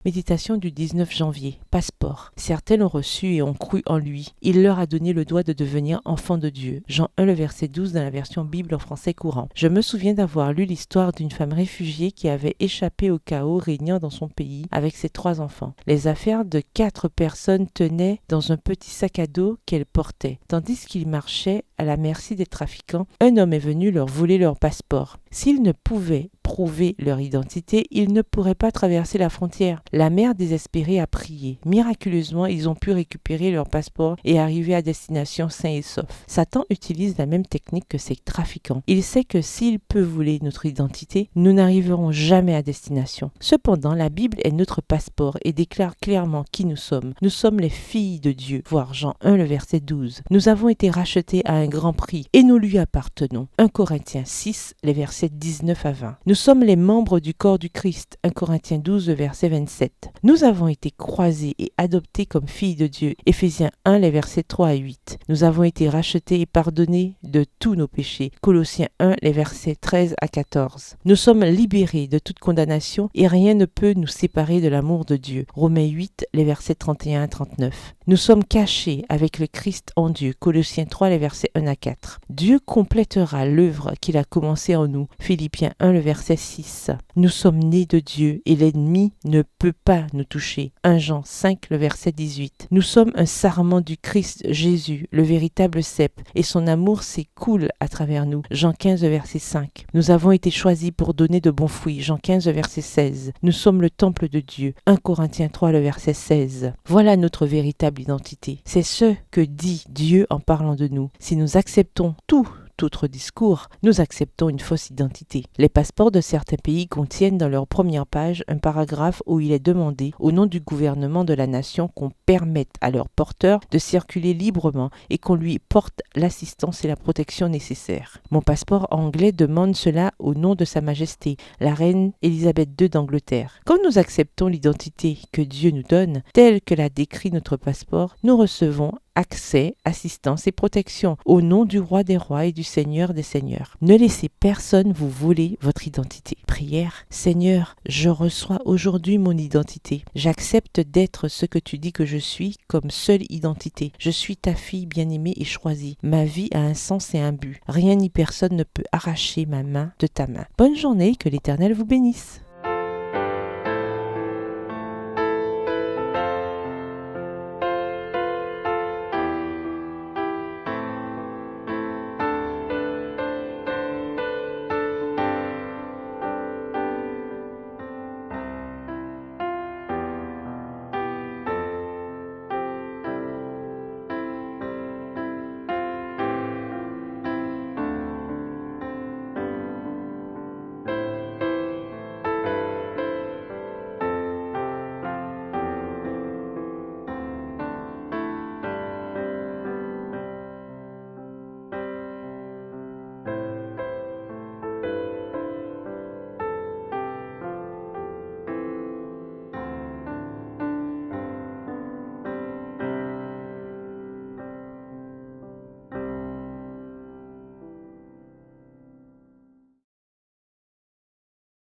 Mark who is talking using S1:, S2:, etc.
S1: Méditation du 19 janvier. Passeport. Certains l'ont reçu et ont cru en lui. Il leur a donné le droit de devenir enfants de Dieu. Jean 1, le verset 12 dans la version Bible en français courant. Je me souviens d'avoir lu l'histoire d'une femme réfugiée qui avait échappé au chaos régnant dans son pays avec ses 3 enfants. Les affaires de 4 personnes tenaient dans un petit sac à dos qu'elles portaient. Tandis qu'ils marchaient à la merci des trafiquants, un homme est venu leur voler leur passeport. S'ils ne pouvaient prouver leur identité, ils ne pourraient pas traverser la frontière. La mère désespérée a prié. Miraculeusement, ils ont pu récupérer leur passeport et arriver à destination sains et saufs. Satan utilise la même technique que ses trafiquants. Il sait que s'il peut voler notre identité, nous n'arriverons jamais à destination. Cependant, la Bible est notre passeport et déclare clairement qui nous sommes. Nous sommes les filles de Dieu, voir Jean 1, le verset 12. Nous avons été rachetés à un grand prix et nous lui appartenons. 1 Corinthiens 6, les versets 19 à 20. Nous sommes les membres du corps du Christ. 1 Corinthiens 12, verset 27. Nous avons été croisés et adoptés comme filles de Dieu. Éphésiens 1, les versets 3 à 8. Nous avons été rachetés et pardonnés de tous nos péchés. Colossiens 1, les versets 13 à 14. Nous sommes libérés de toute condamnation et rien ne peut nous séparer de l'amour de Dieu. Romains 8, les versets 31 à 39. Nous sommes cachés avec le Christ en Dieu. Colossiens 3, les versets 1 à 4. Dieu complétera l'œuvre qu'il a commencée en nous. Philippiens 1, le verset 6. Nous sommes nés de Dieu et l'ennemi ne peut pas nous toucher. 1 Jean 5, le verset 18. Nous sommes un sarment du Christ Jésus, le véritable cep, et son amour s'écoule à travers nous. Jean 15, verset 5. Nous avons été choisis pour donner de bons fruits. Jean 15, verset 16. Nous sommes le temple de Dieu. 1 Corinthiens 3, le verset 16. Voilà notre véritable identité. C'est ce que dit Dieu en parlant de nous. Si nous acceptons tout autre discours, nous acceptons une fausse identité. Les passeports de certains pays contiennent dans leur première page un paragraphe où il est demandé, au nom du gouvernement de la nation, qu'on permette à leur porteur de circuler librement et qu'on lui porte l'assistance et la protection nécessaires. Mon passeport anglais demande cela au nom de Sa Majesté, la reine Élisabeth II d'Angleterre. Quand nous acceptons l'identité que Dieu nous donne, telle que l'a décrit notre passeport, nous recevons accès, assistance et protection au nom du roi des rois et du Seigneur des seigneurs. Ne laissez personne vous voler votre identité. Prière. Seigneur, je reçois aujourd'hui mon identité. J'accepte d'être ce que tu dis que je suis comme seule identité. Je suis ta fille bien-aimée et choisie. Ma vie a un sens et un but. Rien ni personne ne peut arracher ma main de ta main. Bonne journée, que l'Éternel vous bénisse.